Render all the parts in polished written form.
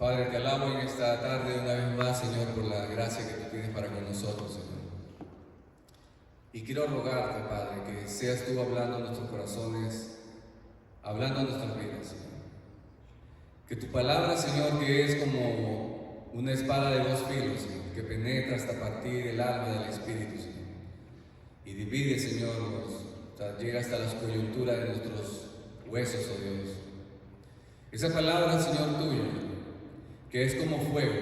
Padre, te alabo en esta tarde una vez más, Señor, por la gracia que tú tienes para con nosotros, Señor. Y quiero rogarte, Padre, que seas tú hablando a nuestros corazones, hablando a nuestras vidas, Señor. Que tu palabra, Señor, que es como una espada de dos filos, Señor, que penetra hasta partir el alma del Espíritu, Señor. Y divide, Señor, llega hasta las coyunturas de nuestros huesos, oh Dios. Esa palabra, Señor, tuya, que es como fuego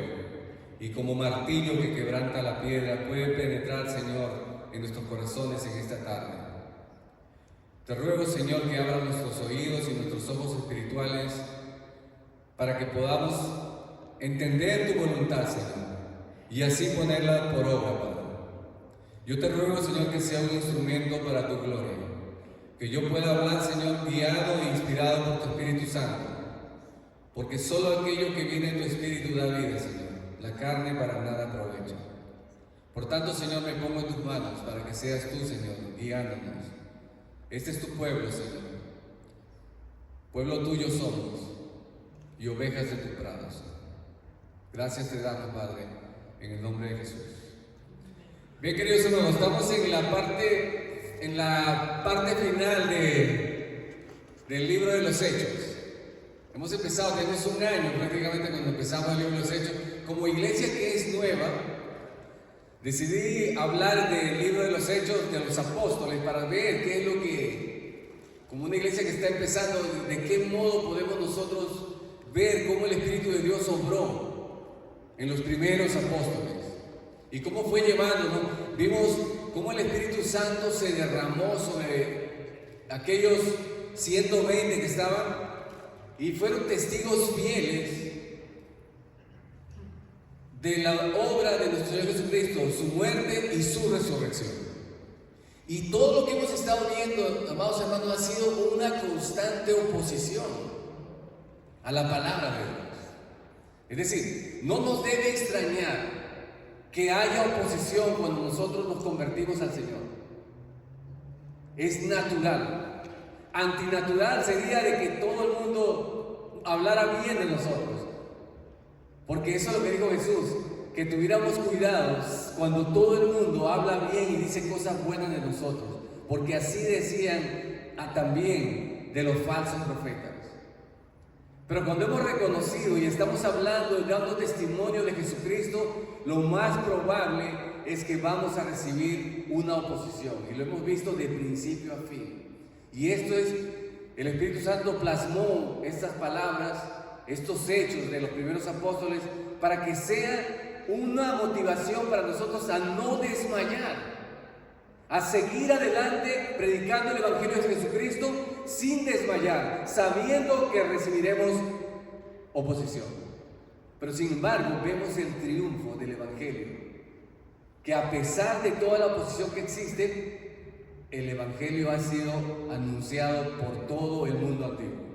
y como martillo que quebranta la piedra, puede penetrar, Señor, en nuestros corazones en esta tarde. Te ruego, Señor, que abras nuestros oídos y nuestros ojos espirituales para que podamos entender tu voluntad, Señor, y así ponerla por obra, Padre. Yo te ruego, Señor, que sea un instrumento para tu gloria, que yo pueda hablar, Señor, guiado e inspirado por tu Espíritu Santo, porque solo aquello que viene en tu Espíritu da vida, Señor. La carne para nada aprovecha. Por tanto, Señor, me pongo en tus manos para que seas tú, Señor, guiándonos. Este es tu pueblo, Señor. Pueblo tuyo somos y ovejas de tu prado, Señor. Gracias te damos, Padre, en el nombre de Jesús. Bien, queridos hermanos, estamos en la parte final del libro de los Hechos. Hemos empezado, tenemos un año prácticamente cuando empezamos el libro de los Hechos. Como iglesia que es nueva, decidí hablar del libro de los Hechos de los Apóstoles para ver qué es lo que, como una iglesia que está empezando, de qué modo podemos nosotros ver cómo el Espíritu de Dios obró en los primeros apóstoles y cómo fue llevándonos. Vimos cómo el Espíritu Santo se derramó sobre aquellos 120 que estaban y fueron testigos fieles de la obra de nuestro Señor Jesucristo, su muerte y su resurrección. Y todo lo que hemos estado viendo, amados hermanos, ha sido una constante oposición a la palabra de Dios. Es decir, no nos debe extrañar que haya oposición cuando nosotros nos convertimos al Señor. Es natural. Antinatural sería de que todo el mundo hablara bien de nosotros, porque eso es lo que dijo Jesús, que tuviéramos cuidados cuando todo el mundo habla bien y dice cosas buenas de nosotros, porque así decían también de los falsos profetas. Pero cuando hemos reconocido y estamos hablando y dando testimonio de Jesucristo, lo más probable es que vamos a recibir una oposición, y lo hemos visto de principio a fin. Y esto es, el Espíritu Santo plasmó estas palabras, estos hechos de los primeros apóstoles, para que sea una motivación para nosotros a no desmayar, a seguir adelante predicando el Evangelio de Jesucristo sin desmayar, sabiendo que recibiremos oposición. Pero sin embargo vemos el triunfo del Evangelio, que a pesar de toda la oposición que existe, el Evangelio ha sido anunciado por todo el mundo antiguo.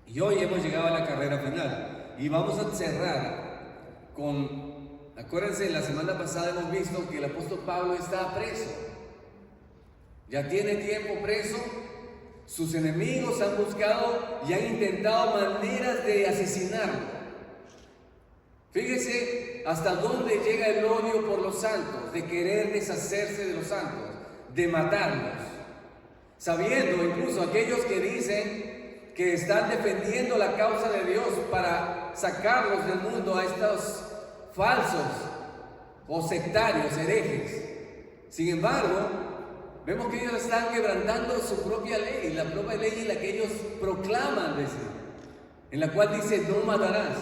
Y hoy hemos llegado a la carrera final y vamos a cerrar con, acuérdense, la semana pasada hemos visto que el apóstol Pablo está preso. Ya tiene tiempo preso. Sus enemigos han buscado y han intentado maneras de asesinarlo. Fíjese hasta dónde llega el odio por los santos, de querer deshacerse de los santos, de matarlos, sabiendo incluso aquellos que dicen que están defendiendo la causa de Dios para sacarlos del mundo a estos falsos o sectarios, herejes. Sin embargo, vemos que ellos están quebrantando su propia ley, la propia ley en la que ellos proclaman, en la cual dice no matarás.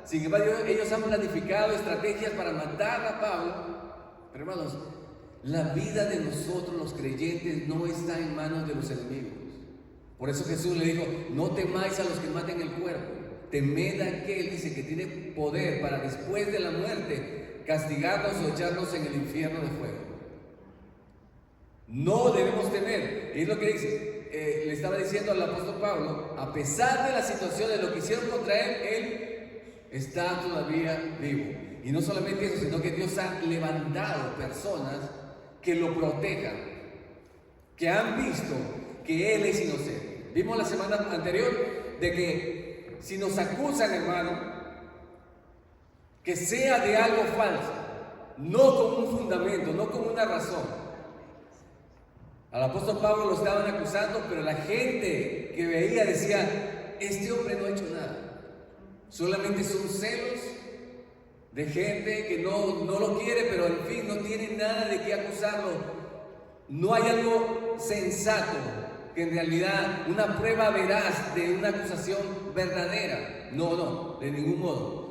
Sin embargo, ellos han planificado estrategias para matar a Pablo. Pero hermanos, la vida de nosotros los creyentes no está en manos de los enemigos. Por eso Jesús le dijo, no temáis a los que maten el cuerpo, temed a aquel, dice, que tiene poder para después de la muerte castigarnos o echarnos en el infierno de fuego. No debemos temer. Es lo que dice, le estaba diciendo al apóstol Pablo, a pesar de la situación de lo que hicieron contra él está todavía vivo. Y no solamente eso, sino que Dios ha levantado personas que lo protejan, que han visto que Él es inocente. Vimos la semana anterior de que si nos acusan, hermano, que sea de algo falso, no como un fundamento, no como una razón. Al apóstol Pablo lo estaban acusando, pero la gente que veía decía, este hombre no ha hecho nada, solamente son celos de gente que no lo quiere, pero en fin, no tiene nada de qué acusarlo. No hay algo sensato, que en realidad una prueba veraz de una acusación verdadera. No, de ningún modo.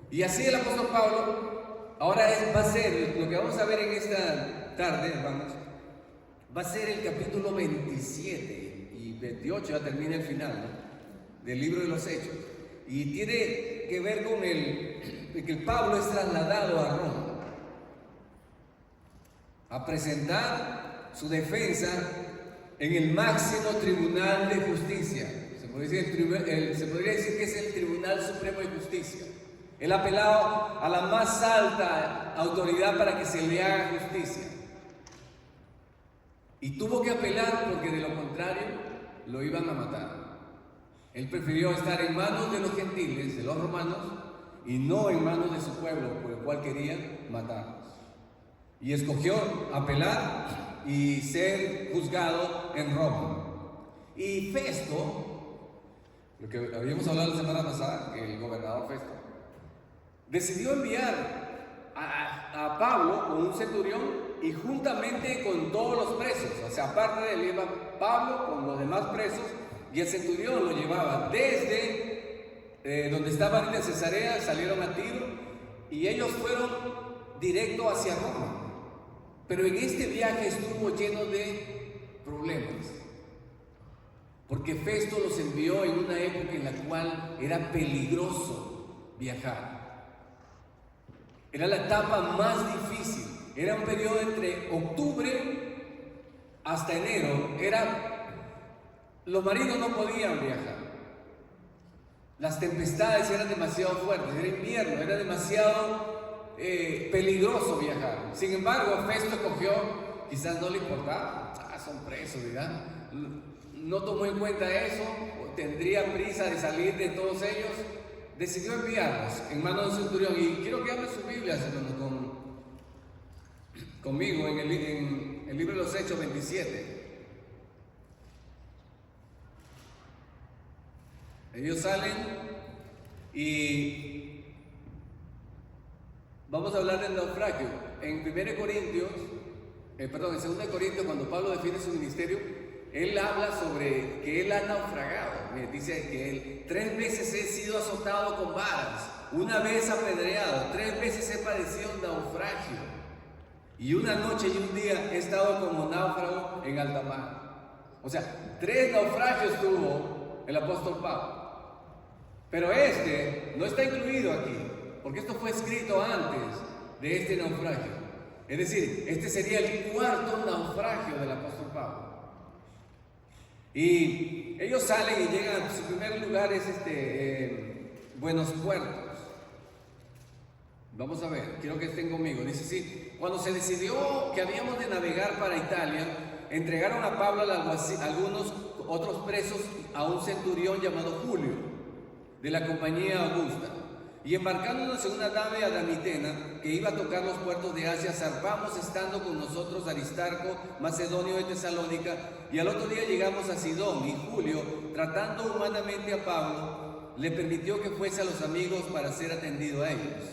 Y así el apóstol Pablo, ahora va a ser, lo que vamos a ver en esta tarde, hermanos, va a ser el capítulo 27 y 28, ya termina el final, ¿no?, del libro de los Hechos. Y tiene que ver con que Pablo es trasladado a Roma a presentar su defensa en el máximo tribunal de justicia. Se podría decir que es el Tribunal Supremo de Justicia. Él apelaba a la más alta autoridad para que se le haga justicia. Y tuvo que apelar porque de lo contrario lo iban a matar. Él prefirió estar en manos de los gentiles, de los romanos, y no en manos de su pueblo, por el cual quería matarlos. Y escogió apelar y ser juzgado en Roma. Y Festo, lo que habíamos hablado la semana pasada, el gobernador Festo, decidió enviar a Pablo con un centurión y juntamente con todos los presos. O sea, aparte de él iba Pablo con los demás presos, y el centurión lo llevaba desde donde estaban en Cesarea, salieron a Tiro y ellos fueron directo hacia Roma. Pero en este viaje estuvo lleno de problemas, porque Festo los envió en una época en la cual era peligroso viajar. Era la etapa más difícil, era un periodo entre octubre hasta enero, los marinos no podían viajar. Las tempestades eran demasiado fuertes, era invierno, era demasiado peligroso viajar. Sin embargo, Festo cogió, quizás no le importaba, son presos, ¿verdad? No tomó en cuenta eso, tendría prisa de salir de todos ellos, decidió enviarlos en manos del centurión. Y quiero que abran sus Biblias conmigo en el libro de los Hechos 27. Ellos salen y vamos a hablar del naufragio. En 2 Corintios, cuando Pablo define su ministerio, él habla sobre que él ha naufragado. Dice que él 3 veces he sido azotado con varas, 1 vez apedreado, 3 veces he padecido naufragio, y 1 noche y 1 día he estado como náufrago en alta mar. O sea, 3 naufragios tuvo el apóstol Pablo. Pero este no está incluido aquí, porque esto fue escrito antes de este naufragio. Es decir, este sería el 4º naufragio del apóstol Pablo. Y ellos salen y llegan, su primer lugar es Buenos Puertos. Vamos a ver, quiero que estén conmigo. Dice así: cuando se decidió que habíamos de navegar para Italia, entregaron a Pablo algunos otros presos a un centurión llamado Julio, de la compañía Augusta, y embarcándonos en una nave adamitena que iba a tocar los puertos de Asia, zarpamos, estando con nosotros Aristarco, macedonio de Tesalónica, y al otro día llegamos a Sidón. Y Julio, tratando humanamente a Pablo, le permitió que fuese a los amigos para ser atendido a ellos.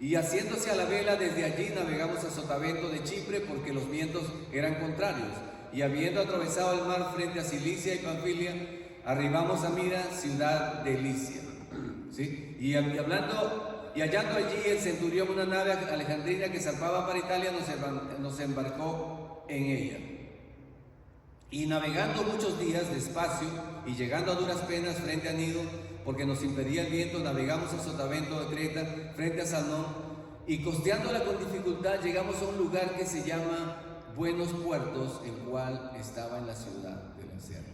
Y haciéndose a la vela, desde allí navegamos a Sotavento de Chipre, porque los vientos eran contrarios, y habiendo atravesado el mar frente a Cilicia y Panfilia, arribamos a Mira, ciudad de Licia. ¿Sí? Y hallando allí el centurión una nave alejandrina que zarpaba para Italia, nos embarcó en ella. Y navegando muchos días despacio y llegando a duras penas frente a Nido, porque nos impedía el viento, navegamos a Sotavento de Creta, frente a Salmón, y costeándola con dificultad llegamos a un lugar que se llama Buenos Puertos, el cual estaba en la ciudad de la sierra.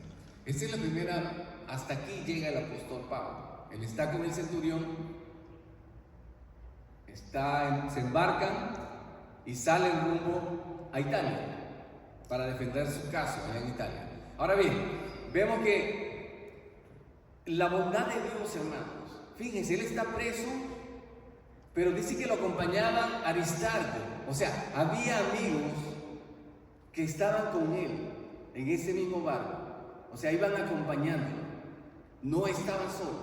Esta es la primera, hasta aquí llega el apóstol Pablo. Él está con el centurión, se embarcan y salen rumbo a Italia para defender su caso allá en Italia. Ahora bien, vemos que la bondad de Dios, hermanos, fíjense, él está preso pero dice que lo acompañaba Aristarco. O sea, había amigos que estaban con él en ese mismo barco. O sea, iban acompañándolo. No estaban solos.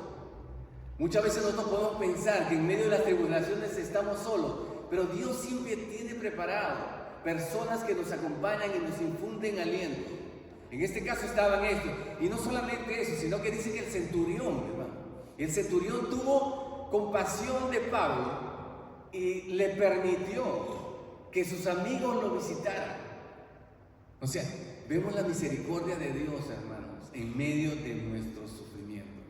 Muchas veces nosotros podemos pensar que en medio de las tribulaciones estamos solos, pero Dios siempre tiene preparado personas que nos acompañan y nos infunden aliento. En este caso estaban estos. Y no solamente eso, sino que dice que el centurión, hermano, el centurión tuvo compasión de Pablo y le permitió que sus amigos lo visitaran. O sea, vemos la misericordia de Dios, hermanos, en medio de nuestros sufrimientos.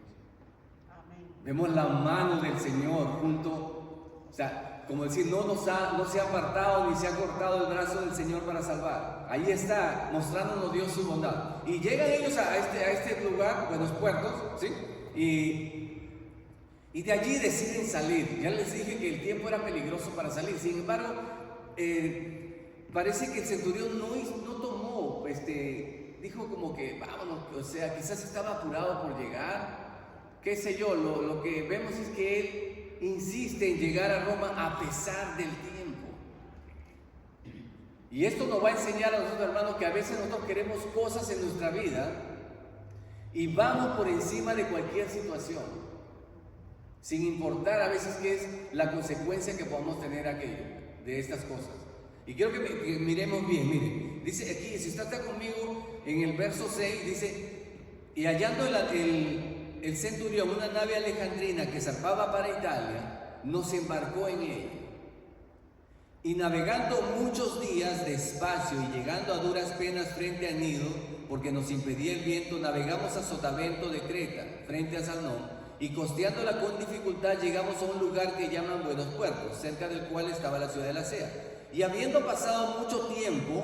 Amén. Vemos la mano del Señor junto, o sea, como decir, no se ha apartado ni se ha cortado el brazo del Señor para salvar. Ahí está, mostrándonos Dios su bondad. Y llegan ellos a este lugar, Buenos Puertos, ¿sí? Y de allí deciden salir. Ya les dije que el tiempo era peligroso para salir. Sin embargo, parece que el centurión no tomó, dijo como que vámonos, o sea, quizás estaba apurado por llegar, qué sé yo. Lo que vemos es que él insiste en llegar a Roma a pesar del tiempo. Y esto nos va a enseñar a nosotros, hermanos, que a veces nosotros queremos cosas en nuestra vida y vamos por encima de cualquier situación, sin importar a veces qué es la consecuencia que podamos tener de estas cosas. Y quiero que miremos bien, miren, dice aquí, si está conmigo en el verso 6, dice, y hallando el centurión una nave alejandrina que zarpaba para Italia, nos embarcó en ella. Y navegando muchos días despacio y llegando a duras penas frente a Nido, porque nos impedía el viento, navegamos a Sotavento de Creta, frente a Salnón, y costeándola con dificultad llegamos a un lugar que llaman Buenos Puertos, cerca del cual estaba la ciudad de Lasea. Y habiendo pasado mucho tiempo,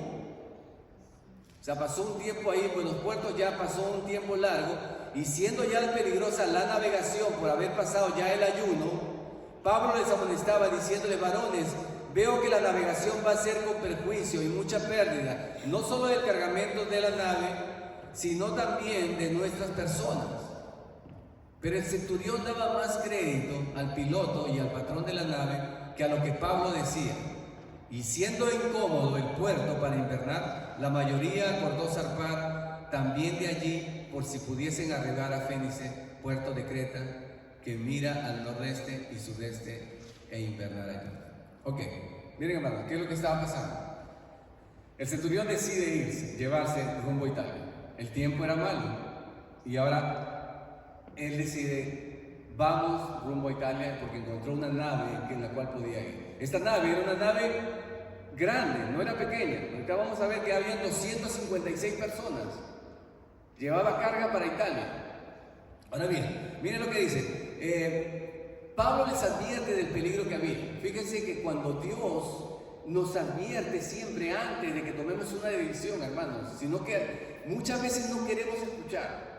o sea, pasó un tiempo ahí en Buenos Puertos, ya pasó un tiempo largo, y siendo ya peligrosa la navegación por haber pasado ya el ayuno, Pablo les amonestaba diciéndole: varones, veo que la navegación va a ser con perjuicio y mucha pérdida, no solo del cargamento de la nave, sino también de nuestras personas. Pero el centurión daba más crédito al piloto y al patrón de la nave que a lo que Pablo decía. Y siendo incómodo el puerto para invernar, la mayoría acordó zarpar también de allí por si pudiesen arribar a Fénice, puerto de Creta, que mira al nordeste y sudeste, e invernar allí. Ok, miren, hermanos, ¿qué es lo que estaba pasando? El centurión decide irse, llevarse rumbo a Italia. El tiempo era malo y ahora él decide: vamos rumbo a Italia, porque encontró una nave en la cual podía ir. Esta nave era una nave grande, no era pequeña. Ahorita vamos a ver que habían 256 personas. Llevaba carga para Italia. Ahora bien, miren lo que dice. Pablo les advierte del peligro que había. Fíjense que cuando Dios nos advierte siempre antes de que tomemos una decisión, hermanos, sino que muchas veces no queremos escuchar.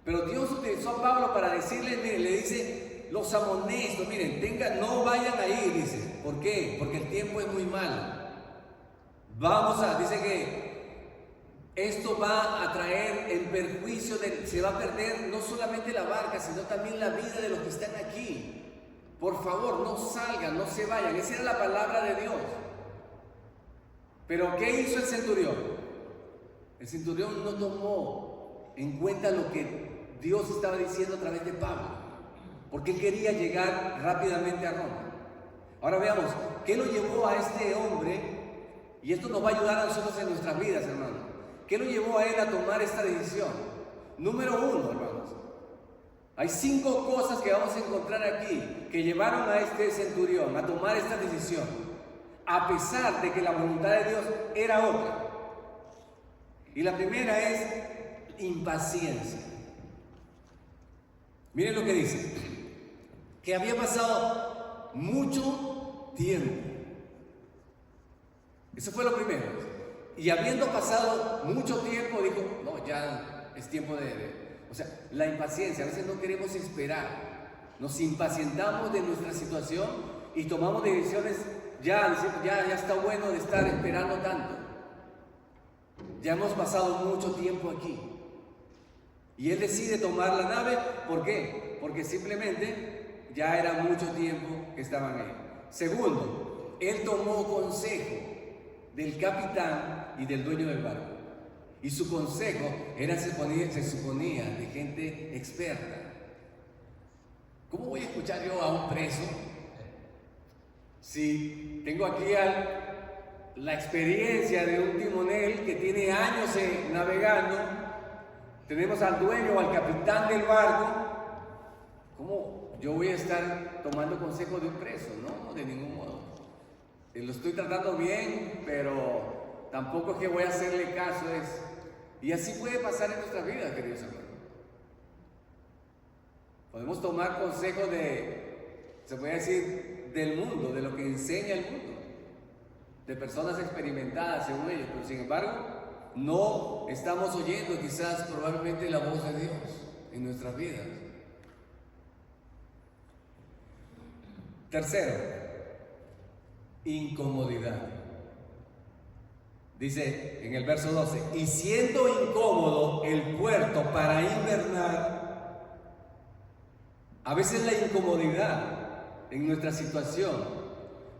Pero Dios utilizó a Pablo para decirle, miren, le dice, los amonesto, miren, no vayan a ir, dice. ¿Por qué? Porque el tiempo es muy malo. Dice que esto va a traer el perjuicio, se va a perder no solamente la barca, sino también la vida de los que están aquí. Por favor, no salgan, no se vayan. Esa era la palabra de Dios. Pero ¿qué hizo el centurión? El centurión no tomó en cuenta lo que Dios estaba diciendo a través de Pablo, porque él quería llegar rápidamente a Roma. Ahora veamos, ¿qué lo llevó a este hombre? Y esto nos va a ayudar a nosotros en nuestras vidas, hermanos. ¿Qué lo llevó a él a tomar esta decisión? Número 1, hermanos. Hay 5 cosas que vamos a encontrar aquí que llevaron a este centurión a tomar esta decisión, a pesar de que la voluntad de Dios era otra. Y la primera es impaciencia. Miren lo que dice: que había pasado mucho tiempo. Eso fue lo primero. Y habiendo pasado mucho tiempo, dijo: no, ya es tiempo o sea, la impaciencia. A veces no queremos esperar. Nos impacientamos de nuestra situación y tomamos decisiones ya está bueno de estar esperando tanto. Ya hemos pasado mucho tiempo aquí. Y él decide tomar la nave. ¿Por qué? Porque simplemente ya era mucho tiempo que estaban ahí. Segundo, él tomó consejo del capitán y del dueño del barco. Y su consejo era, se suponía, de gente experta. ¿Cómo voy a escuchar yo a un preso si tengo aquí la experiencia de un timonel que tiene años navegando? Tenemos al dueño o al capitán del barco. ¿Cómo yo voy a estar tomando consejo de un preso? No, de ningún modo. Lo estoy tratando bien, pero tampoco es que voy a hacerle caso. Y así puede pasar en nuestra vida, queridos hermanos. Podemos tomar consejo se puede decir, del mundo, de lo que enseña el mundo, de personas experimentadas según ellos, pero sin embargo, no estamos oyendo quizás probablemente la voz de Dios en nuestras vidas. Tercero, incomodidad. Dice en el verso 12, y siendo incómodo el puerto para invernar, a veces la incomodidad en nuestra situación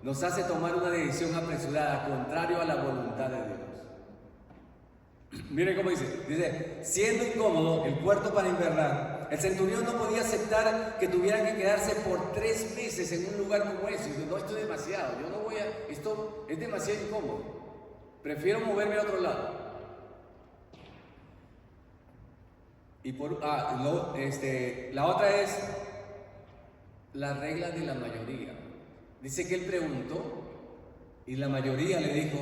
nos hace tomar una decisión apresurada, contrario a la voluntad de Dios. Miren cómo dice, siendo incómodo el puerto para invernar, el centurión no podía aceptar que tuvieran que quedarse por 3 meses en un lugar como ese. Dice, no, esto es demasiado, yo no voy esto es demasiado incómodo. Prefiero moverme a otro lado. Y la otra es la regla de la mayoría. Dice que él preguntó y la mayoría le dijo,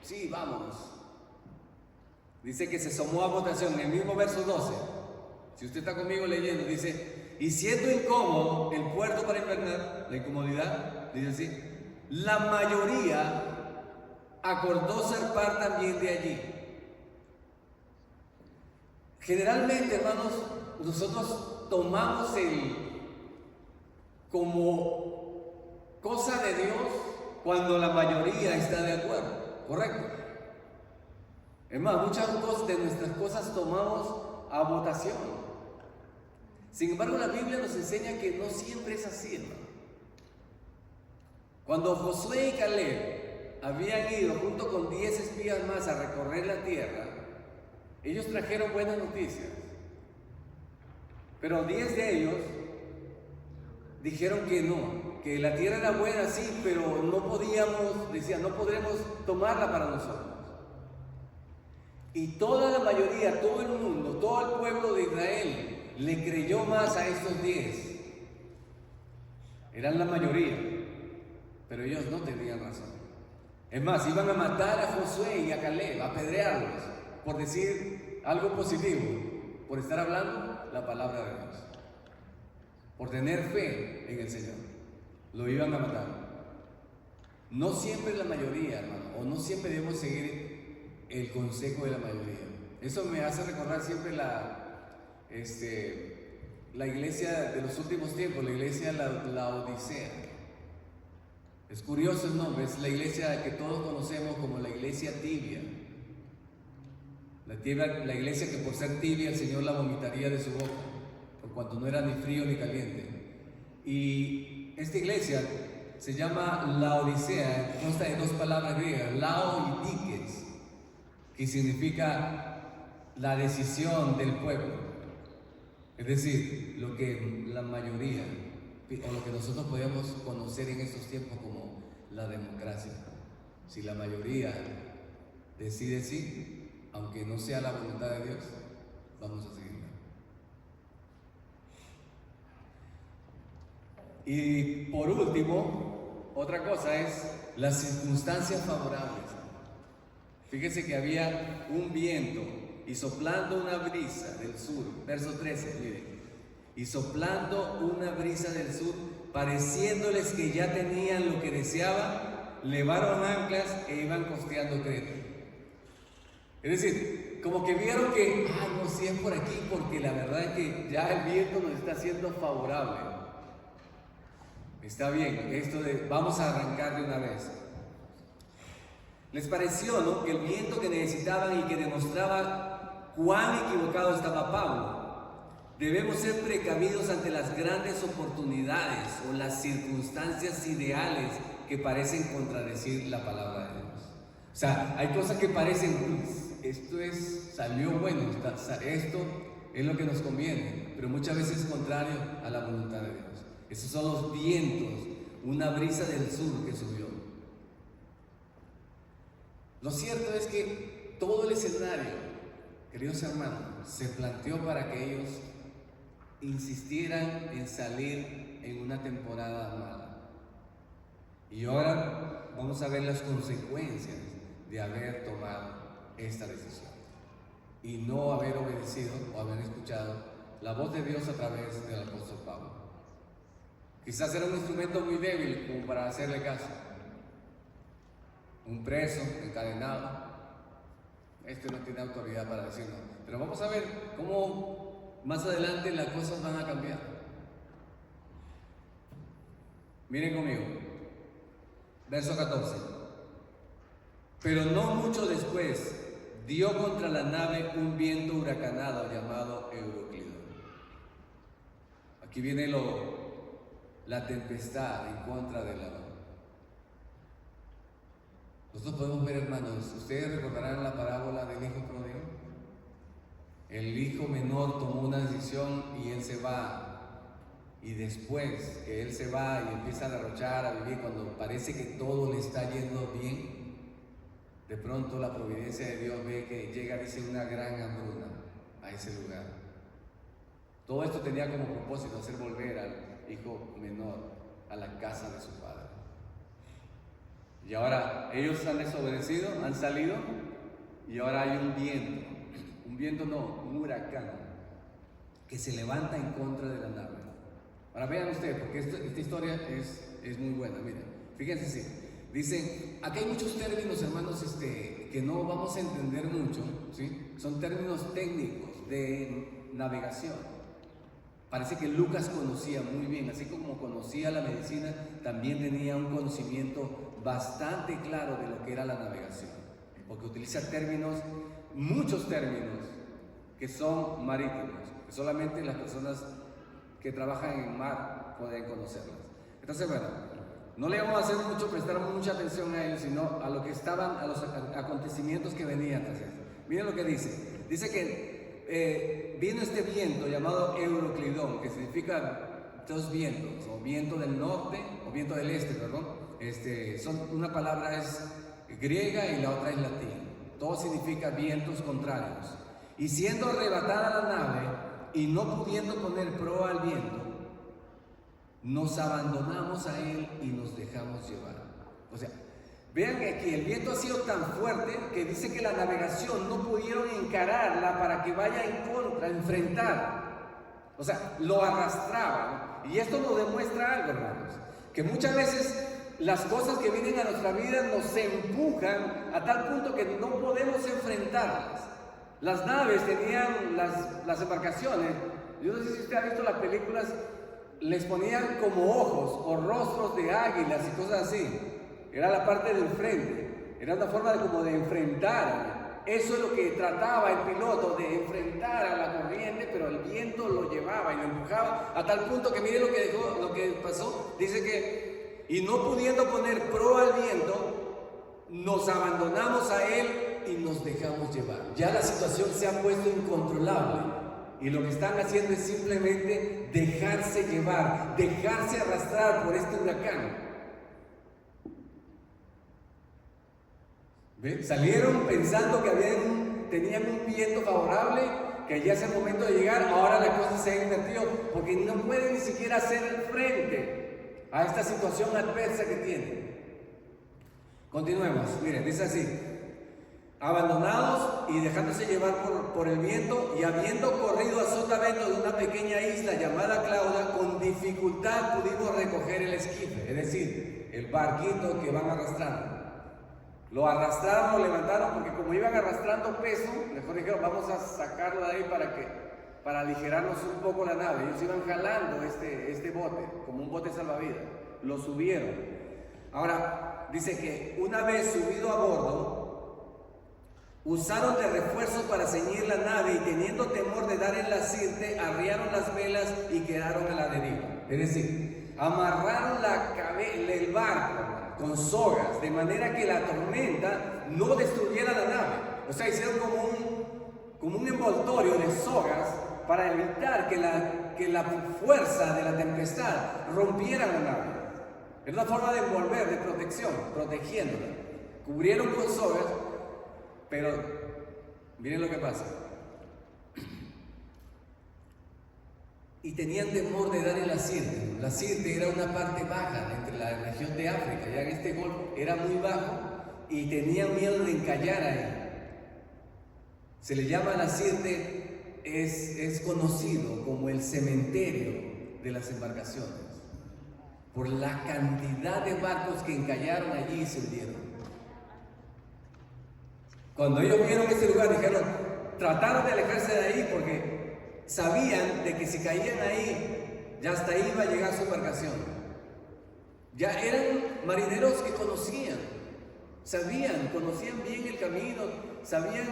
sí, vámonos. Dice que se sumó a votación en el mismo verso 12. Si usted está conmigo leyendo, dice, y siendo incómodo el puerto para invernar, la incomodidad, dice así, la mayoría acordó zarpar también de allí. Generalmente, hermanos, nosotros tomamos como cosa de Dios cuando la mayoría está de acuerdo, ¿correcto? Es más, muchas de nuestras cosas tomamos a votación. Sin embargo, la Biblia nos enseña que no siempre es así, hermano. Cuando Josué y Caleb habían ido junto con 10 espías más a recorrer la tierra, ellos trajeron buenas noticias, pero 10 de ellos dijeron que no, que la tierra era buena, sí, pero no podremos tomarla para nosotros. Y toda la mayoría, todo el mundo, todo el pueblo de Israel le creyó más a estos 10. Eran la mayoría, pero ellos no tenían razón. Es más, iban a matar a Josué y a Caleb, a apedrearlos, por decir algo positivo, por estar hablando la palabra de Dios, por tener fe en el Señor. Lo iban a matar. No siempre la mayoría, hermano, o no siempre debemos seguir el consejo de la mayoría. Eso me hace recordar siempre la iglesia de los últimos tiempos, la iglesia la Odisea. Es curioso el nombre, es la iglesia que todos conocemos como la iglesia tibia. La iglesia que por ser tibia el Señor la vomitaría de su boca, por cuanto no era ni frío ni caliente. Y esta iglesia se llama la Odisea, consta de 2 palabras griegas, lao y dikes, que significa la decisión del pueblo. Es decir, lo que la mayoría, o lo que nosotros podemos conocer en estos tiempos como la democracia. Si la mayoría decide sí, aunque no sea la voluntad de Dios, vamos a seguirla. Y por último, otra cosa es las circunstancias favorables. Fíjense que había un viento y soplando una brisa del sur, verso 13, miren, y soplando una brisa del sur, pareciéndoles que ya tenían lo que deseaban, levaron anclas e iban costeando Creta. Es decir, como que vieron que, no, si es por aquí, porque la verdad es que ya el viento nos está haciendo favorable. Está bien, vamos a arrancar de una vez. Les pareció, ¿no?, que el viento que necesitaban y que demostraba cuán equivocado estaba Pablo, Debemos ser precavidos ante las grandes oportunidades o las circunstancias ideales que parecen contradecir la palabra de Dios. O sea, hay cosas que parecen, esto salió bueno, esto es lo que nos conviene, pero muchas veces es contrario a la voluntad de Dios. Esos son los vientos, una brisa del sur que subió. Lo cierto es que todo el escenario, queridos hermanos, se planteó para que ellos insistieran en salir en una temporada mala. Y ahora vamos a ver las consecuencias de haber tomado esta decisión y no haber obedecido o haber escuchado la voz de Dios a través del apóstol Pablo. Quizás era un instrumento muy débil como para hacerle caso. Un preso, encadenado. Este no tiene autoridad para decirlo. Pero vamos a ver cómo más adelante las cosas van a cambiar. Miren conmigo. Verso 14. Pero no mucho después dio contra la nave un viento huracanado llamado Euroclidón. Aquí viene la tempestad en contra de la nave. Nosotros podemos ver, hermanos, ustedes recordarán la parábola del hijo pródigo. El hijo menor tomó una decisión y él se va. Y después que él se va y empieza a derrochar, a vivir, cuando parece que todo le está yendo bien, de pronto la providencia de Dios ve que llega, dice, una gran hambruna a ese lugar. Todo esto tenía como propósito hacer volver al hijo menor a la casa de su padre. Y ahora ellos han desobedecido, han salido, y ahora hay un viento no, un huracán que se levanta en contra de la nave. Ahora vean ustedes, porque esta historia es muy buena. Miren, fíjense así. Dicen, aquí hay muchos términos, hermanos, que no vamos a entender mucho, ¿sí? Son términos técnicos de navegación. Parece que Lucas conocía muy bien, así como conocía la medicina, también tenía un conocimiento bastante claro de lo que era la navegación, porque utiliza muchos términos que son marítimos, que solamente las personas que trabajan en mar pueden conocerlas. Entonces, bueno, no le vamos a hacer prestar mucha atención a ellos, sino a lo que estaban, a los acontecimientos que venían tras esto. Miren lo que dice. Dice que vino este viento llamado Euroclidón, que significa dos vientos, o viento del norte o viento del este, perdón. Una palabra es griega y la otra es latín. Todo significa vientos contrarios. Y siendo arrebatada la nave y no pudiendo poner proa al viento, nos abandonamos a él y nos dejamos llevar. O sea, vean que aquí el viento ha sido tan fuerte que dice que la navegación no pudieron encararla para que vaya en contra, enfrentar. O sea, lo arrastraban. Y esto nos demuestra algo, hermanos, que muchas veces las cosas que vienen a nuestra vida nos empujan a tal punto que no podemos enfrentarlas. Las naves tenían las embarcaciones. Yo no sé si usted ha visto las películas, les ponían como ojos o rostros de águilas y cosas así. Era la parte del frente. Era una forma como de enfrentar. Eso es lo que trataba el piloto, de enfrentar a la corriente, pero el viento lo llevaba y lo empujaba a tal punto que mire lo que pasó. Dice que, y no pudiendo poner proa al viento, nos abandonamos a él y nos dejamos llevar. Ya la situación se ha puesto incontrolable. Y lo que están haciendo es simplemente dejarse llevar, dejarse arrastrar por este huracán. ¿Ven? Salieron pensando que tenían un viento favorable, que ya es el momento de llegar. Ahora la cosa se ha invertido porque no pueden ni siquiera hacer el frente a esta situación adversa que tienen. Continuemos. Miren, dice así: abandonados y dejándose llevar por el viento, y habiendo corrido a sotavento de una pequeña isla llamada Clauda, con dificultad pudimos recoger el esquife, es decir, el barquito que van arrastrando. Lo arrastraron, lo levantaron, porque como iban arrastrando peso, mejor dijeron, vamos a sacarlo de ahí para aligerarnos un poco la nave. Ellos iban jalando este bote, como un bote salvavidas. Lo subieron. Ahora, dice que una vez subido a bordo, Usaron de refuerzo para ceñir la nave y teniendo temor de dar en la sirte, arriaron las velas y quedaron a la deriva. Es decir, amarraron el barco con sogas de manera que la tormenta no destruyera la nave. O sea, hicieron como un envoltorio de sogas para evitar que la fuerza de la tempestad rompiera la nave. Es una forma de envolver, de protección, protegiéndola. Cubrieron con sogas. Pero miren lo que pasa. Y tenían temor de dar en la Sirte. La Sirte era una parte baja entre la región de África. Ya en este golfo era muy bajo y tenían miedo de encallar ahí. Se le llama la Sirte, es conocido como el cementerio de las embarcaciones, por la cantidad de barcos que encallaron allí y se hundieron. Cuando ellos vieron ese lugar, dijeron, trataron de alejarse de ahí porque sabían de que si caían ahí, ya hasta ahí iba a llegar su embarcación. Ya eran marineros que conocían bien el camino, sabían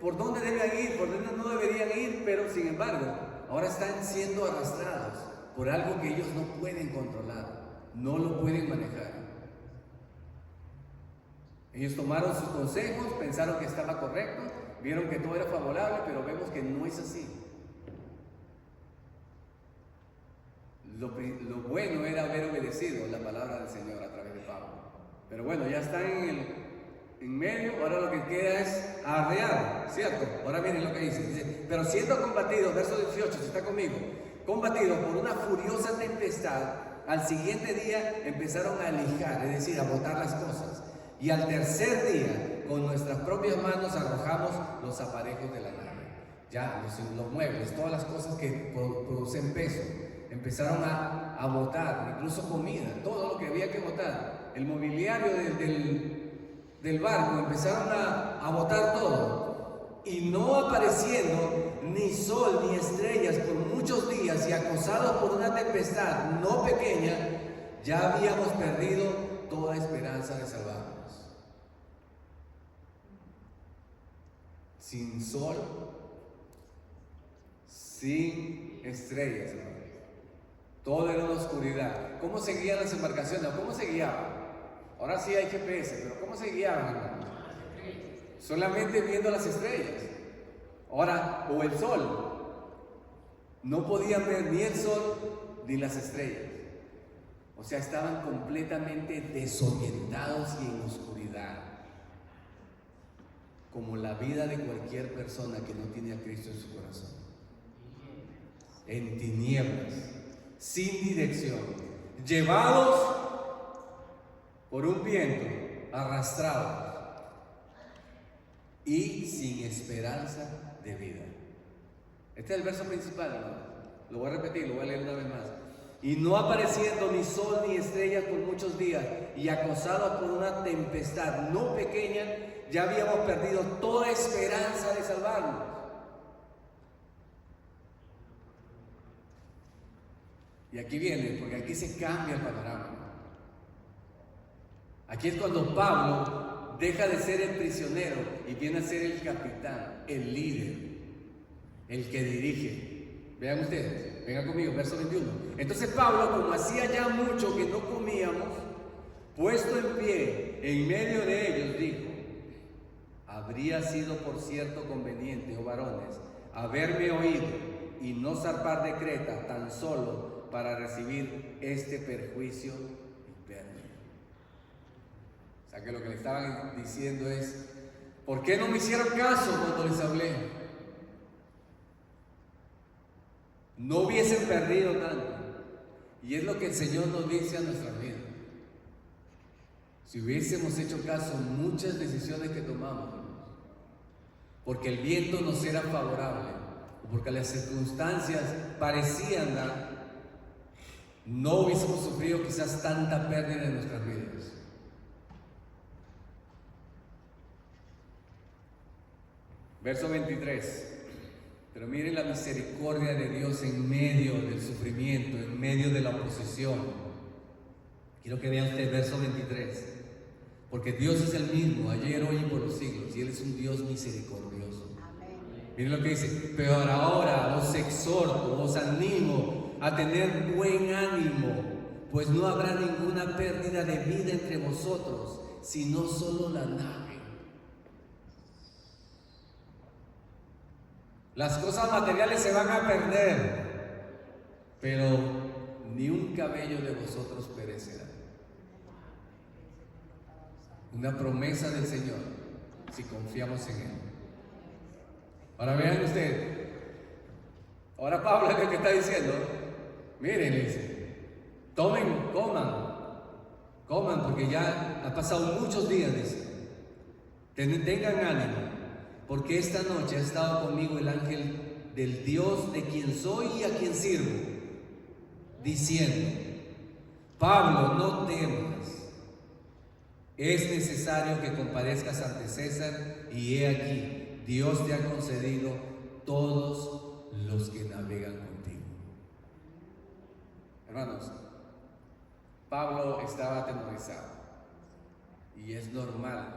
por dónde debían ir, por dónde no deberían ir, pero sin embargo, ahora están siendo arrastrados por algo que ellos no pueden controlar, no lo pueden manejar. Ellos tomaron sus consejos, pensaron que estaba correcto, vieron que todo era favorable, pero vemos que no es así. Lo bueno era haber obedecido la palabra del Señor a través de Pablo. Pero bueno, ya están en medio, ahora lo que queda es arrear, ¿cierto? Ahora miren lo que dice, pero siendo combatidos, verso 18, si está conmigo, combatidos por una furiosa tempestad, al siguiente día empezaron a lijar, es decir, a botar las cosas. Y al tercer día, con nuestras propias manos arrojamos los aparejos de la nave. Ya, los muebles, todas las cosas que producen peso, empezaron a botar, incluso comida, todo lo que había que botar. El mobiliario del barco, empezaron a botar todo. Y no apareciendo ni sol ni estrellas por muchos días y acosados por una tempestad no pequeña, ya habíamos perdido toda esperanza de salvarnos. Sin sol, sin estrellas, ¿no? Todo era una oscuridad. ¿Cómo se guían las embarcaciones? ¿Cómo se guiaban? Ahora sí hay GPS, pero ¿cómo se guiaban, hermanos? Solamente viendo las estrellas. Ahora, o el sol. No podían ver ni el sol ni las estrellas. O sea, estaban completamente desorientados y en oscuridad. Como la vida de cualquier persona que no tiene a Cristo en su corazón. En tinieblas, sin dirección, llevados por un viento, arrastrados y sin esperanza de vida. Este es el verso principal, ¿no? Lo voy a repetir, lo voy a leer una vez más. Y no apareciendo ni sol ni estrellas por muchos días, y acosados por una tempestad no pequeña, ya habíamos perdido toda esperanza de salvarnos. Y aquí viene, porque aquí se cambia el panorama. Aquí es cuando Pablo deja de ser el prisionero y viene a ser el capitán, el líder, el que dirige. Vean ustedes, vengan conmigo, verso 21. Entonces Pablo, como hacía ya mucho que no comíamos, puesto en pie en medio de ellos, dijo: habría sido por cierto conveniente, oh varones, haberme oído y no zarpar de Creta tan solo para recibir este perjuicio y pérdida. O sea que lo que le estaban diciendo es: ¿por qué no me hicieron caso cuando les hablé? No hubiesen perdido tanto. Y es lo que el Señor nos dice a nuestra vida. Si hubiésemos hecho caso en muchas decisiones que tomamos, porque el viento nos era favorable, o porque las circunstancias parecían dar, no hubiésemos sufrido quizás tanta pérdida en nuestras vidas. Verso 23. Pero miren la misericordia de Dios en medio del sufrimiento, en medio de la oposición. Quiero que vean usted el verso 23. Porque Dios es el mismo, ayer, hoy y por los siglos, y Él es un Dios misericordioso. Miren lo que dice: pero ahora os exhorto, os animo a tener buen ánimo, pues no habrá ninguna pérdida de vida entre vosotros, sino solo la nave. Las cosas materiales se van a perder, pero ni un cabello de vosotros perecerá. Una promesa del Señor, si confiamos en Él. Ahora vean ustedes, ahora Pablo es el que está diciendo, miren, dice, tomen, coman, porque ya ha pasado muchos días, dice, tengan ánimo, porque esta noche ha estado conmigo el ángel del Dios de quien soy y a quien sirvo, diciendo: Pablo, no temas, es necesario que comparezcas ante César, y he aquí, Dios te ha concedido todos los que navegan contigo. Hermanos, Pablo estaba atemorizado, y es normal.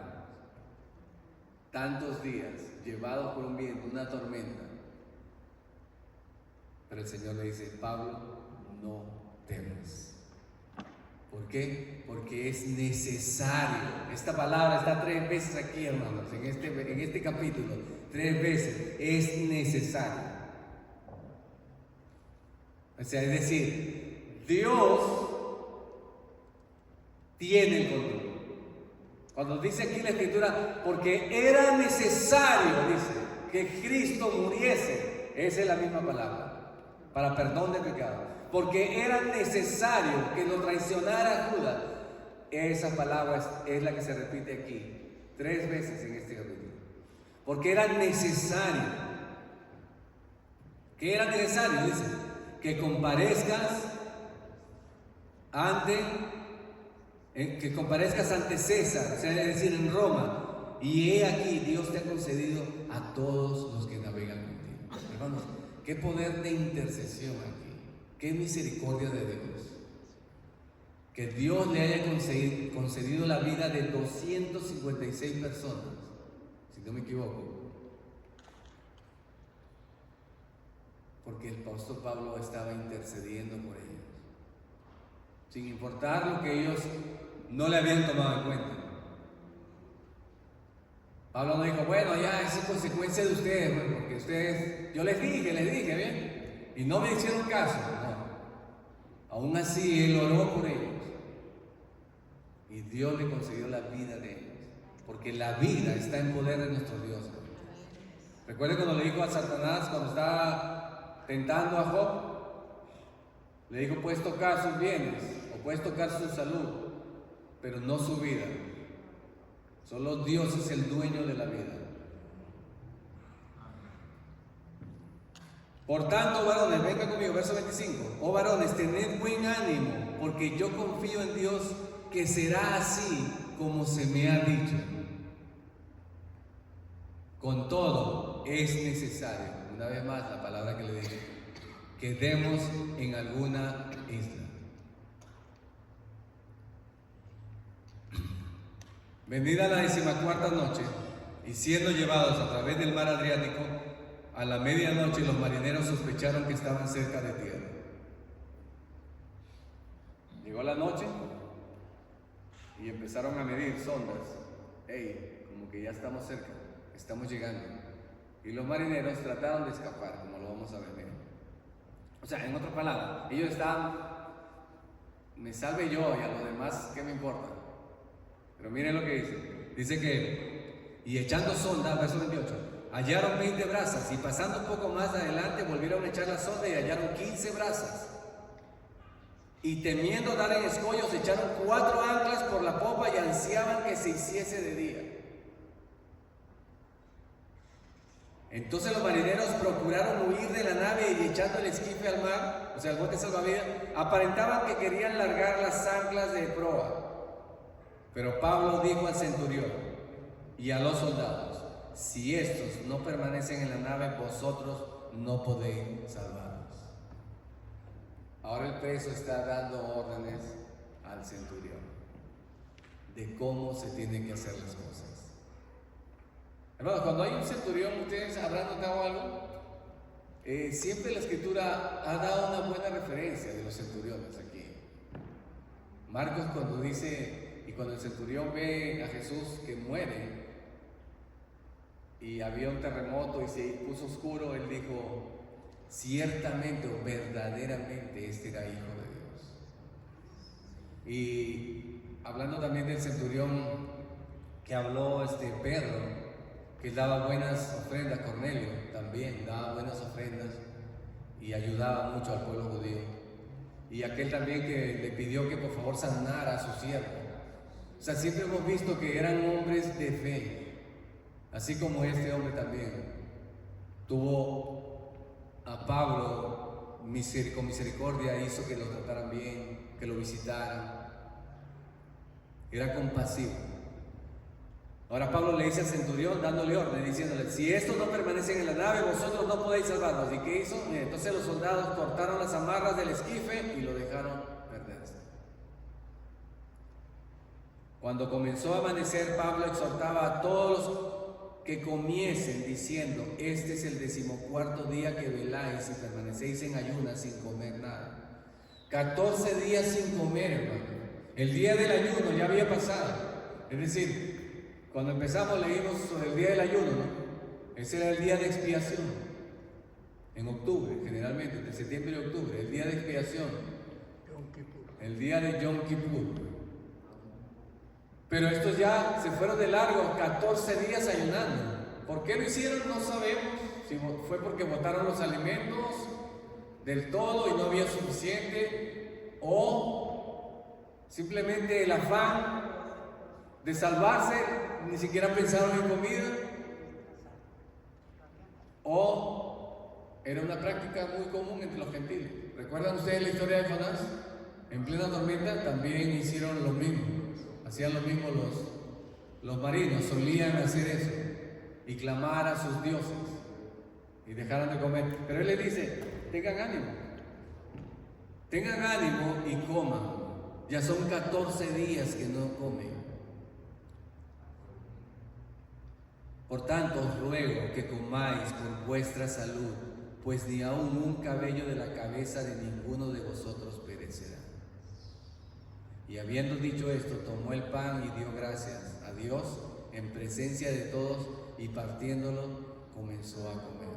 Tantos días llevado por un viento, una tormenta, pero el Señor le dice: Pablo, no temas. ¿Por qué? Porque es necesario. Esta palabra está 3 veces aquí, hermanos, en este capítulo, 3 veces. Es necesario. O sea, es decir, Dios tiene el control. Cuando dice aquí en la Escritura, porque era necesario, dice, que Cristo muriese, esa es la misma palabra, para perdón de pecado. Porque era necesario que lo traicionara Judas. Esa palabra es la que se repite aquí 3 veces en este capítulo. Porque era necesario. ¿Qué era necesario? Dice, que comparezcas ante César, o sea, es decir, en Roma. Y he aquí, Dios te ha concedido a todos los que navegan contigo. Hermanos, qué poder de intercesión aquí. Qué misericordia de Dios. Que Dios le haya concedido la vida de 256 personas, si no me equivoco. Porque el apóstol Pablo estaba intercediendo por ellos, sin importar lo que ellos no le habían tomado en cuenta. Pablo no dijo: bueno, ya es consecuencia de ustedes, bueno, porque ustedes, yo les dije, bien, y no me hicieron caso. No. Aún así, él oró por ellos, y Dios le concedió la vida de ellos, porque la vida está en poder de nuestro Dios. Recuerden cuando le dijo a Satanás, cuando estaba tentando a Job, le dijo: puedes tocar sus bienes, o puedes tocar su salud, pero no su vida. Solo Dios es el dueño de la vida. Por tanto, varones, venga conmigo, verso 25. Oh varones, tened buen ánimo, porque yo confío en Dios que será así como se me ha dicho. Con todo, es necesario, una vez más la palabra que le dije, que demos en alguna isla. Venida la 14ª noche, y siendo llevados a través del mar Adriático, a la medianoche los marineros sospecharon que estaban cerca de tierra. Llegó la noche y empezaron a medir sondas. Como que ya estamos cerca, estamos llegando. Y los marineros trataron de escapar, como lo vamos a ver. Miren. O sea, en otras palabras, ellos estaban: me salve yo y a los demás, ¿qué me importa? Pero miren lo que dice. Dice que, y echando sonda, verso 28, hallaron 20 brazas, y pasando un poco más adelante volvieron a echar la sonda y hallaron 15 brazas. Y temiendo dar en escollos, echaron 4 anclas por la popa y ansiaban que se hiciese de día. Entonces los marineros procuraron huir de la nave, y echando el esquife al mar, o sea, el bote salvavidas, aparentaban que querían largar las anclas de proa. Pero Pablo dijo al centurión y a los soldados: si estos no permanecen en la nave, vosotros no podéis salvaros. Ahora el preso está dando órdenes al centurión. de cómo se tienen que hacer las cosas. Hermanos, cuando hay un centurión, ustedes habrán notado algo. Siempre la Escritura ha dado una buena referencia de los centuriones aquí. Marcos, cuando dice, y cuando el centurión ve a Jesús que muere y había un terremoto y se puso oscuro, él dijo: ciertamente o verdaderamente este era hijo de Dios. Y hablando también del centurión que habló Pedro, que daba buenas ofrendas, Cornelio también daba buenas ofrendas y ayudaba mucho al pueblo judío. Y aquel también que le pidió que por favor sanara a su siervo. O sea, siempre hemos visto que eran hombres de fe, así como este hombre también tuvo a Pablo con misericordia, hizo que lo trataran bien, que lo visitaran, era compasivo. Ahora Pablo le dice al centurión, dándole orden, diciéndole: si estos no permanecen en la nave, vosotros no podéis salvarnos. ¿Y qué hizo? Entonces los soldados cortaron las amarras del esquife y lo dejaron perderse. Cuando comenzó a amanecer, Pablo exhortaba a todos los que comiesen, diciendo: este es el 14º día que veláis y permanecéis en ayunas sin comer nada. 14 días sin comer, hermano. El día del ayuno ya había pasado. Es decir, cuando empezamos leímos sobre el día del ayuno, ¿no? Ese era el día de expiación. En octubre, generalmente, entre septiembre y octubre, el día de expiación. El día de Yom Kippur. Pero estos ya se fueron de largo, 14 días ayunando. ¿Por qué lo hicieron? No sabemos. Si fue porque botaron los alimentos del todo y no había suficiente, o simplemente el afán de salvarse, ni siquiera pensaron en comida, o era una práctica muy común entre los gentiles. ¿Recuerdan ustedes la historia de Jonás? En plena tormenta también hicieron lo mismo, hacían lo mismo los marinos, solían hacer eso y clamar a sus dioses y dejaron de comer. Pero él les dice: tengan ánimo y coman. Ya son 14 días que no comen. Por tanto, os ruego que comáis por vuestra salud, pues ni aun un cabello de la cabeza de ninguno de vosotros perecerá. Y habiendo dicho esto, tomó el pan y dio gracias a Dios en presencia de todos, y partiéndolo comenzó a comer.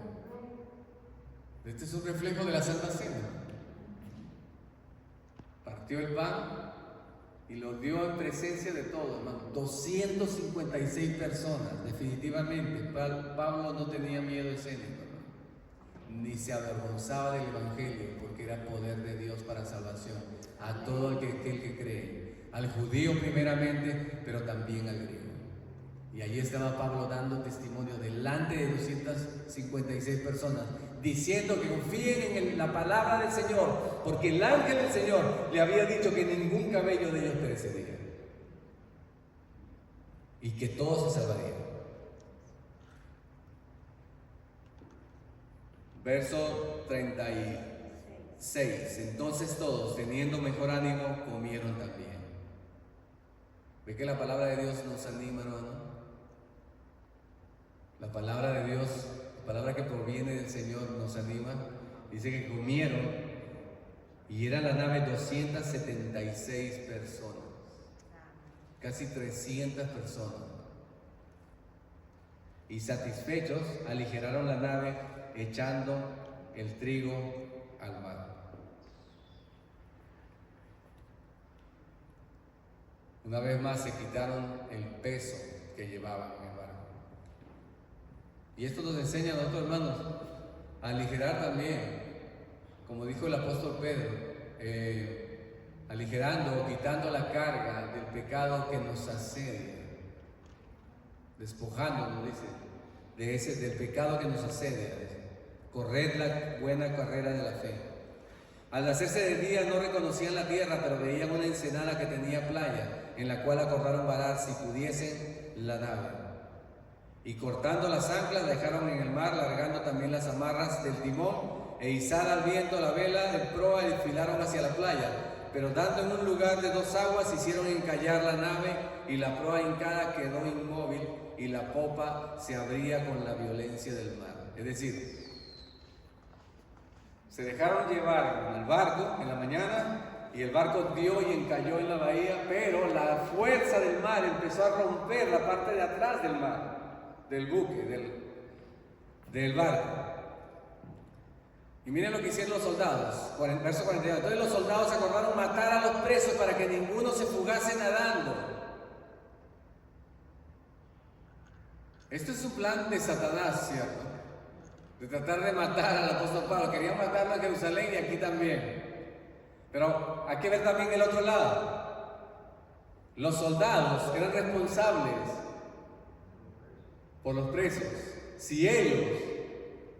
Este es un reflejo de la Santa Cena. Partió el pan y lo dio en presencia de todos, hermano. 256 personas, definitivamente. Pablo no tenía miedo escénico, hermano, ni se avergonzaba del Evangelio, porque era poder de Dios para salvación a todo aquel que cree, al judío primeramente, pero también al griego. Y allí estaba Pablo dando testimonio delante de 256 personas, diciendo que confíen en la palabra del Señor, porque el ángel del Señor le había dicho que ningún cabello de ellos perecería y que todos se salvarían. Verso 36. Entonces todos, teniendo mejor ánimo, comieron también. ¿Ve que la palabra de Dios nos anima, hermano? La palabra de Dios, la palabra que proviene del Señor, nos anima. Dice que comieron, y era la nave 276 personas, casi 300 personas. Y satisfechos aligeraron la nave, echando el trigo al mar. Una vez más se quitaron el peso que llevaban en el barco. Y esto nos enseña a nosotros, hermanos, a aligerar también, como dijo el apóstol Pedro, aligerando o quitando la carga del pecado que nos asedia, despojándonos, dice, del pecado que nos asedia. Corred la buena carrera de la fe. Al hacerse de día no reconocían la tierra, pero veían una ensenada que tenía playa, en la cual acordaron varar, si pudiesen, la nave. Y cortando las anclas, dejaron en el mar, largando también las amarras del timón, e izada al viento la vela del proa, y desfilaron hacia la playa. pero dando en un lugar de 2 aguas hicieron encallar la nave y la proa hincada quedó inmóvil y la popa se abría con la violencia del mar. Es decir, se dejaron llevar en el barco en la mañana y el barco dio y encalló en la bahía, pero la fuerza del mar empezó a romper la parte de atrás del mar, del buque, del barco. Y miren lo que hicieron los soldados, verso 42. Entonces los soldados acordaron matar a los presos para que ninguno se fugase nadando. Esto es un plan de Satanás, ¿cierto? De tratar de matar al apóstol Pablo. Querían matarlo en Jerusalén y aquí también. Pero hay que ver también el otro lado. Los soldados eran responsables por los presos. Si ellos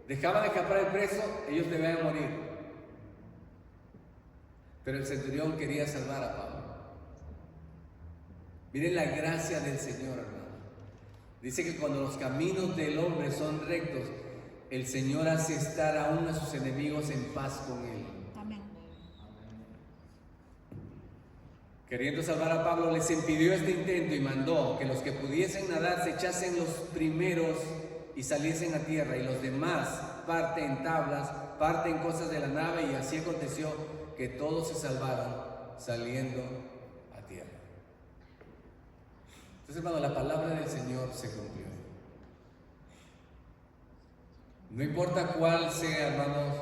dejaban de escapar el preso, ellos debían morir. Pero el centurión quería salvar a Pablo. Miren la gracia del Señor, hermano. Dice que cuando los caminos del hombre son rectos, el Señor hace estar aún a sus enemigos en paz con él. Amén. Queriendo salvar a Pablo, les impidió este intento y mandó que los que pudiesen nadar se echasen los primeros y saliesen a tierra, y los demás parte en tablas, parte en cosas de la nave, y así aconteció que todos se salvaron saliendo a tierra. Entonces, hermano, la palabra del Señor se cumplió. No importa cuál sea, hermanos,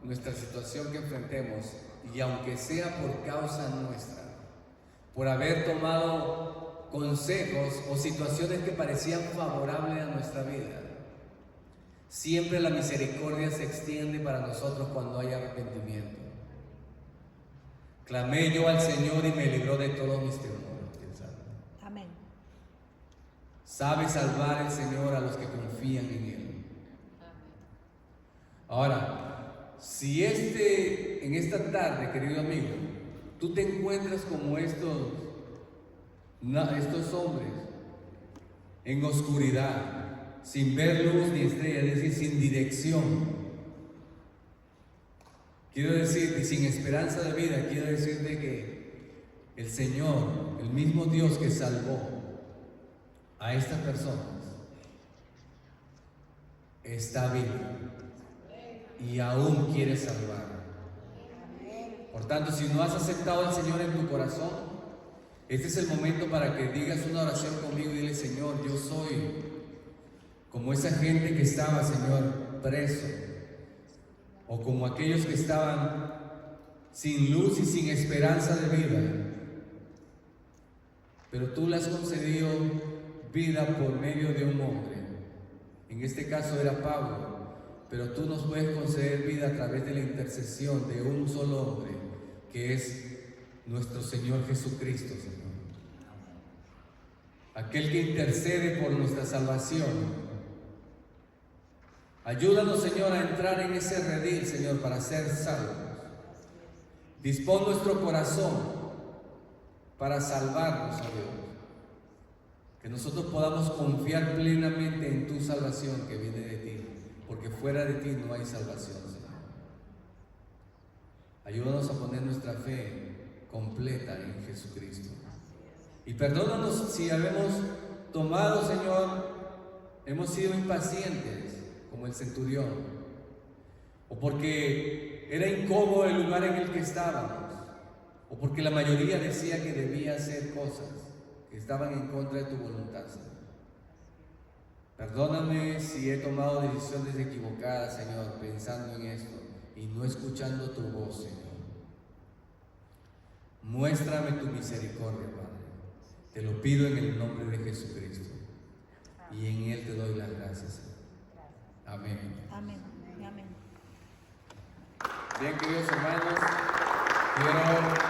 nuestra situación que enfrentemos, y aunque sea por causa nuestra, por haber tomado consejos o situaciones que parecían favorables a nuestra vida, siempre la misericordia se extiende para nosotros cuando hay arrepentimiento. Clamé yo al Señor y me libró de todos mis temores. Amén. Sabe salvar el Señor a los que confían en Él. Ahora, si en esta tarde, querido amigo, tú te encuentras como estos hombres en oscuridad, sin ver luz ni estrella, es decir, sin dirección, quiero decirte, sin esperanza de vida, quiero decirte que el Señor, el mismo Dios que salvó a estas personas, está vivo y aún quiere salvar. Por tanto, si no has aceptado al Señor en tu corazón, este es el momento para que digas una oración conmigo y dile: Señor, yo soy como esa gente que estaba, Señor, preso, o como aquellos que estaban sin luz y sin esperanza de vida, pero tú le has concedido vida por medio de un hombre. En este caso era Pablo, pero tú nos puedes conceder vida a través de la intercesión de un solo hombre, que es nuestro Señor Jesucristo, Señor. Aquel que intercede por nuestra salvación. Ayúdanos, Señor, a entrar en ese redil, Señor, para ser salvos. Dispón nuestro corazón para salvarnos, oh Dios. Que nosotros podamos confiar plenamente en tu salvación que viene de ti, porque fuera de ti no hay salvación, Señor. Ayúdanos a poner nuestra fe completa en Jesucristo. Y perdónanos si habemos tomado, Señor, hemos sido impacientes, como el centurión, o porque era incómodo el lugar en el que estábamos, o porque la mayoría decía que debía hacer cosas que estaban en contra de tu voluntad, Señor. Perdóname si he tomado decisiones equivocadas, Señor, pensando en esto y no escuchando tu voz, Señor. Muéstrame tu misericordia, Padre. Te lo pido en el nombre de Jesucristo, y en Él te doy las gracias, Señor. Amén. Amén. Amén. Bien, queridos hermanos, quiero